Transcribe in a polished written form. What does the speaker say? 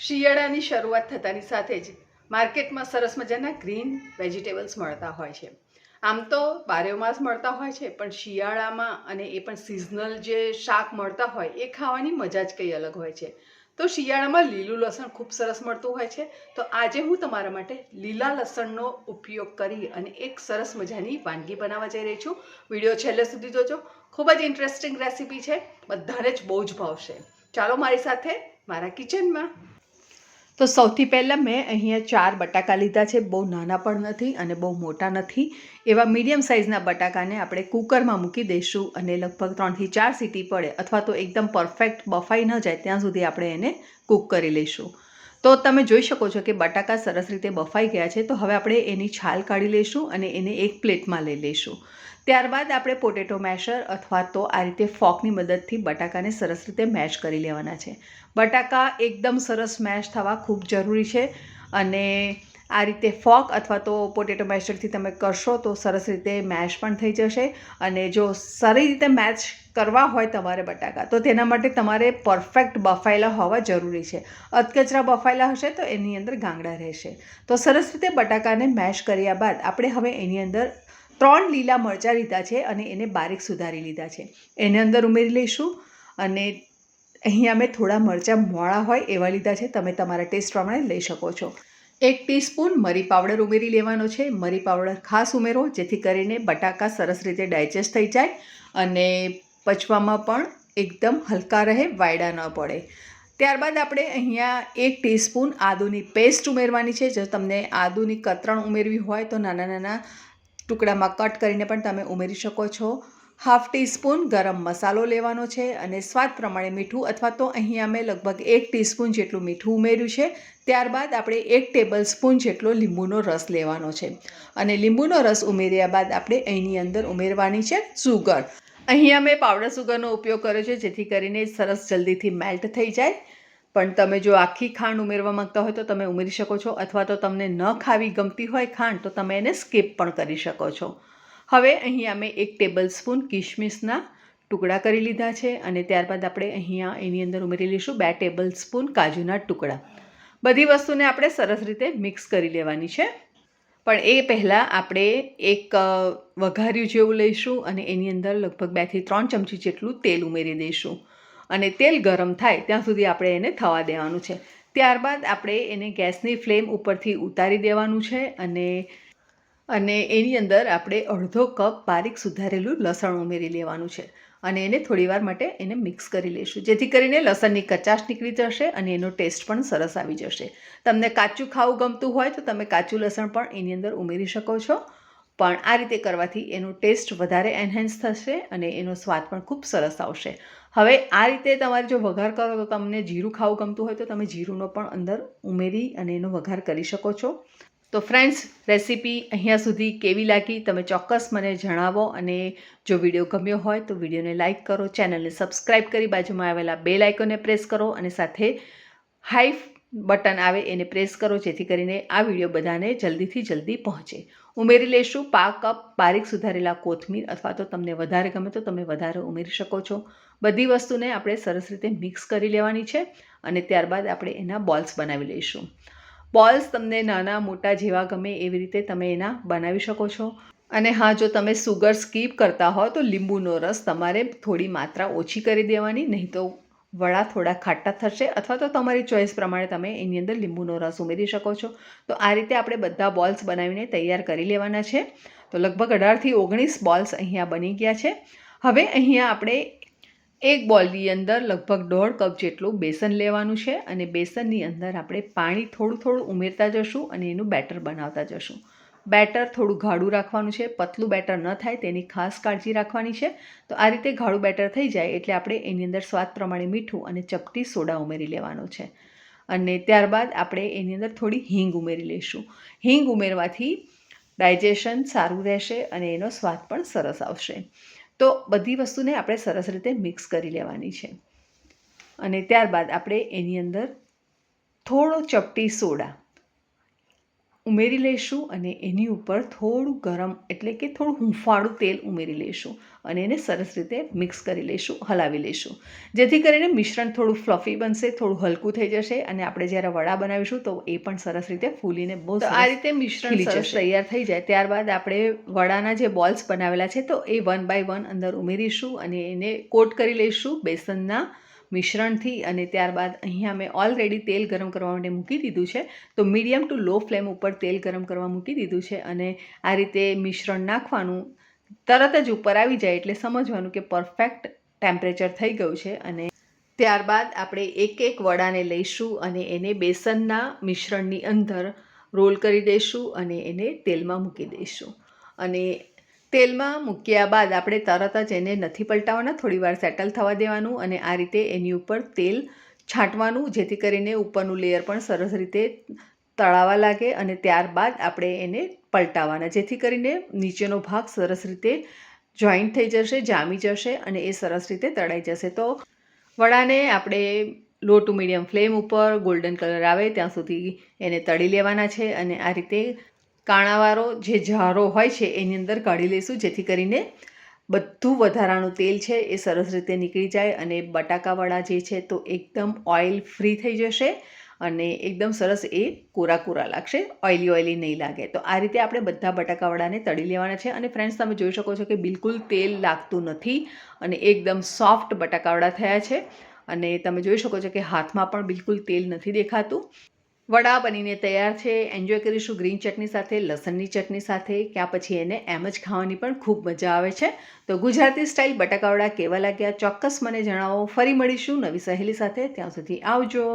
શિયાળાની શરૂઆત થતાની સાથે જ માર્કેટમાં સરસ મજાના ગ્રીન વેજીટેબલ્સ મળતા હોય છે. આમ તો બારેમાસ મળતા હોય છે, પણ શિયાળામાં અને એ પણ સિઝનલ જે શાક મળતા હોય એ ખાવાની મજા જ કંઈ અલગ હોય છે. તો શિયાળામાં લીલું લસણ ખૂબ સરસ મળતું હોય છે. તો આજે હું તમારા માટે લીલા લસણનો ઉપયોગ કરી અને એક સરસ મજાની વાનગી બનાવવા જઈ રહી છું. વિડીયો છેલ્લે સુધી જોજો. ખૂબ જ ઇન્ટરેસ્ટિંગ રેસીપી છે, બધાને જ બહુ જ ભાવશે. ચાલો મારી સાથે મારા કિચનમાં. તો સૌથી પહેલાં મેં અહીંયા 4 બટાકા લીધા છે. બહુ નાના પણ નથી અને બહુ મોટા નથી. એવા મીડિયમ સાઇઝના બટાકાને આપણે કુકરમાં મૂકી દઈશું અને લગભગ 3 થી 4 સીટી પડે અથવા તો એકદમ પરફેક્ટ બફાઈ ન જાય ત્યાં સુધી આપણે એને કૂક કરી લઈશું. તો તમે જોઈ શકો છો કે બટાકા સરસ રીતે બફાઈ ગયા છે. તો હવે આપણે એની છાલ કાઢી લઈશું અને એને એક પ્લેટમાં લઈ લઈશું. ત્યારબાદ આપણે પોટેટો મેશર અથવા તો આ રીતે ફોકની મદદથી બટાકાને સરસ રીતે મેશ કરી લેવાના છે. બટાકા એકદમ સરસ મેશ થવા ખૂબ જરૂરી છે અને આ રીતે ફોક અથવા તો પોટેટો મેશરથી તમે કરશો તો સરસ રીતે મેશ પણ થઈ જશે. અને જો સારી રીતે મેશ કરવા હોય તમારે બટાકા, તો તેના માટે તમારે પરફેક્ટ બફાયેલા હોવા જરૂરી છે. અધકચરા બફાયેલા હશે તો એની અંદર ગાંગડા રહેશે. તો સરસ રીતે બટાકાને મેશ કર્યા બાદ આપણે હવે એની અંદર 3 લીલા મરચાં લીધા છે અને એને બારીક સુધારી લીધા છે. એને અંદર ઉમેરી લઈશું અને અહીંયા મેં થોડા મરચાં મોળા હોય એવા લીધા છે. તમે તમારા ટેસ્ટ પ્રમાણે લઈ શકો છો. 1 ટીસ્પૂન મરી પાવડર ઉમેરી લેવાનો છે. મરી પાવડર ખાસ ઉમેરો, જેથી કરીને બટાકા સરસ રીતે ડાયજેસ્ટ થઈ જાય અને પચવામાં પણ એકદમ હલકા રહે, વાયડા ન પડે. ત્યારબાદ આપણે અહીંયા 1 ટીસ્પૂન આદુની પેસ્ટ ઉમેરવાની છે. જો તમને આદુની કતરણ ઉમેરવી હોય તો નાના નાના ટુકડામાં કટ કરીને પણ તમે ઉમેરી શકો છો. 1/2 ટીસ્પૂન ગરમ મસાલો લેવાનો છે અને સ્વાદ પ્રમાણે મીઠું, અથવા તો અહીંયા મેં લગભગ 1 ટીસ્પૂન જેટલું મીઠું ઉમેર્યું છે. ત્યારબાદ આપણે 1 ટેબલ સ્પૂન જેટલો લીંબુનો રસ લેવાનો છે અને લીંબુનો રસ ઉમેર્યા બાદ આપણે અહીંની અંદર ઉમેરવાની છે સુગર. અહીંયા મેં પાવડર સુગરનો ઉપયોગ કર્યો છે, જેથી કરીને સરસ જલ્દીથી મેલ્ટ થઈ જાય. પણ તમે જો આખી ખાંડ ઉમેરવા માંગતા હોય તો તમે ઉમેરી શકો છો, અથવા તો તમને ન ખાવી ગમતી હોય ખાંડ તો તમે એને સ્કીપ પણ કરી શકો છો. હવે અહીંયા મેં 1 ટેબલ સ્પૂન કિશમિશના ટુકડા કરી લીધા છે અને ત્યારબાદ આપણે અહીંયા એની અંદર ઉમેરી લઈશું 2 ટેબલ સ્પૂન કાજુના ટુકડા. બધી વસ્તુને આપણે સરસ રીતે મિક્સ કરી લેવાની છે. પણ એ પહેલાં આપણે એક વઘાર્યું જેવું લઈશું અને એની અંદર લગભગ 2 થી 3 ચમચી જેટલું તેલ ઉમેરી દઈશું અને તેલ ગરમ થાય ત્યાં સુધી આપણે એને થવા દેવાનું છે. ત્યારબાદ આપણે એને ગેસની ફ્લેમ ઉપરથી ઉતારી દેવાનું છે અને એની અંદર આપણે અડધો કપ બારીક સુધારેલું લસણ ઉમેરી લેવાનું છે અને એને થોડીવાર માટે એને મિક્સ કરી લઈશું, જેથી કરીને લસણની કચાશ નીકળી જશે અને એનો ટેસ્ટ પણ સરસ આવી જશે. તમને કાચું ખાવું ગમતું હોય તો તમે કાચું લસણ પણ એની અંદર ઉમેરી શકો છો, પણ આ રીતે કરવાથી એનો ટેસ્ટ વધારે એન્હાન્સ થશે અને એનો સ્વાદ પણ ખૂબ સરસ આવશે. હવે આ રીતે તમારે જો વઘાર કરો તો તમને જીરું ખાવું ગમતું હોય તો તમે જીરુંનો પણ અંદર ઉમેરી અને એનો વઘાર કરી શકો છો. તો ફ્રેન્ડ્સ, રેસીપી અહીંયા સુધી કેવી લાગી તમે ચોક્કસ મને જણાવો, અને જો વિડીયો ગમ્યો હોય તો વિડીયોને લાઇક કરો, ચેનલને સબસ્ક્રાઈબ કરી બાજુમાં આવેલા બેલ આઇકોનને પ્રેસ કરો અને સાથે હાઈ બટન આવે એને પ્રેસ કરો, જેથી કરીને આ વિડીયો બધાને જલ્દીથી જલ્દી પહોંચે. ઉમેરી લઈશું 1/2 કપ બારીક સુધારેલા કોથમીર, અથવા તો તમને વધારે ગમે તો તમે વધારે ઉમેરી શકો છો. બધી વસ્તુને આપણે સરસ રીતે મિક્સ કરી લેવાની છે અને ત્યારબાદ આપણે એના બોલ્સ બનાવી લઈશું. બોલ્સ તમને નાના મોટા જેવા ગમે એવી રીતે તમે એના બનાવી શકો છો. અને હા, જો તમે સુગર સ્કીપ કરતા હો તો લીંબુનો રસ તમારે થોડી માત્રા ઓછી કરી દેવાની, નહીં તો વડા થોડા ખાટા થશે, અથવા તો તમારી ચોઈસ પ્રમાણે તમે એની અંદર લીંબુનો રસ ઉમેરી શકો છો. તો આ રીતે આપણે બધા બોલ્સ બનાવીને તૈયાર કરી લેવાના છે. તો લગભગ 18 થી 19 બોલ્સ અહીંયા બની ગયા છે. હવે અહીંયા આપણે એક બોલની અંદર લગભગ 1.5 કપ જેટલું બેસન લેવાનું છે અને બેસનની અંદર આપણે પાણી થોડું થોડું ઉમેરતા જશું અને એનું બેટર બનાવતા જશું. બેટર થોડું ગાઢું રાખવાનું છે, પતલું બેટર ન થાય તેની ખાસ કાળજી રાખવાની છે. તો આ રીતે ગાઢું બેટર થઈ જાય એટલે આપણે એની અંદર સ્વાદ પ્રમાણે મીઠું અને ચપટી સોડા ઉમેરી લેવાનો છે અને ત્યારબાદ આપણે એની અંદર થોડી હિંગ ઉમેરી લઈશું. હિંગ ઉમેરવાથી ડાયજેશન સારું રહેશે અને એનો સ્વાદ પણ સરસ આવશે. તો બધી વસ્તુને આપણે સરસ રીતે મિક્સ કરી લેવાની છે અને ત્યારબાદ આપણે એની અંદર થોડો ચપટી સોડા ઉમેરી લઈશું અને એની ઉપર થોડું ગરમ એટલે કે થોડું હૂંફાળું તેલ ઉમેરી લઈશું અને એને સરસ રીતે મિક્સ કરી લઈશું, હલાવી લઈશું, જેથી કરીને મિશ્રણ થોડું ફ્લફી બનશે, થોડું હલકું થઈ જશે અને આપણે જ્યારે વડા બનાવીશું તો એ પણ સરસ રીતે ફૂલીને બહુ આ રીતે મિશ્રણ સરસ તૈયાર થઈ જાય ત્યારબાદ આપણે વડાના જે બોલ્સ બનાવેલા છે તો એ 1 બાય 1 અંદર ઉમેરીશું અને એને કોટ કરી લઈશું બેસનના મિશ્રણથી. અને ત્યારબાદ અહીંયા મેં ઓલરેડી તેલ ગરમ કરવા માટે મૂકી દીધું છે, તો મીડિયમ ટુ લો ફ્લેમ ઉપર તેલ ગરમ કરવા મૂકી દીધું છે અને આ રીતે મિશ્રણ નાખવાનું, તરત જ ઉપર આવી જાય એટલે સમજવાનું કે પરફેક્ટ ટેમ્પરેચર થઈ ગયું છે. અને ત્યારબાદ આપણે એક એક વડાને લઈશું અને એને બેસનના મિશ્રણની અંદર રોલ કરી દઈશું અને એને તેલમાં મૂકી દઈશું. અને તેલમાં મૂક્યા બાદ આપણે તરત જ એને નથી પલટાવવાના, થોડીવાર સેટલ થવા દેવાનું અને આ રીતે એની ઉપર તેલ છાંટવાનું, જેથી કરીને ઉપરનું લેયર પણ સરસ રીતે તળાવા લાગે અને ત્યારબાદ આપણે એને પલટાવવાના, જેથી કરીને નીચેનો ભાગ સરસ રીતે જોઈન્ટ થઈ જશે, જામી જશે અને એ સરસ રીતે તળાઈ જશે. તો વડાને આપણે લો ટુ મીડિયમ ફ્લેમ ઉપર ગોલ્ડન કલર આવે ત્યાં સુધી એને તળી લેવાના છે અને આ રીતે કાણાવાળો જે જારો હોય છે એની અંદર કાઢી લઈશું, જેથી કરીને બધું વધારાનું તેલ છે એ સરસ રીતે નીકળી જાય અને બટાકા વડા જે છે તો એકદમ ઓઇલ ફ્રી થઈ જશે અને એકદમ સરસ એ કોરા લાગશે, ઓઇલી નહીં લાગે. તો આ રીતે આપણે બધા બટાકા વડાને તળી લેવાના છે. અને ફ્રેન્ડ્સ, તમે જોઈ શકો છો કે બિલકુલ તેલ લાગતું નથી અને એકદમ સોફ્ટ બટાકા વડા થયા છે અને તમે જોઈ શકો છો કે હાથમાં પણ બિલકુલ તેલ નથી દેખાતું. વડા બનીને તૈયાર છે. એન્જોય કરીશું ગ્રીન ચટણી સાથે, લસણની ચટણી સાથે, ક્યાં પછી એને એમ જ ખાવાની પણ ખૂબ મજા આવે છે. તો ગુજરાતી સ્ટાઇલ બટાકા વડા કેવા લાગ્યા ચોક્કસ મને જણાવો. ફરી મળીશું નવી સહેલી સાથે, ત્યાં સુધી આવજો.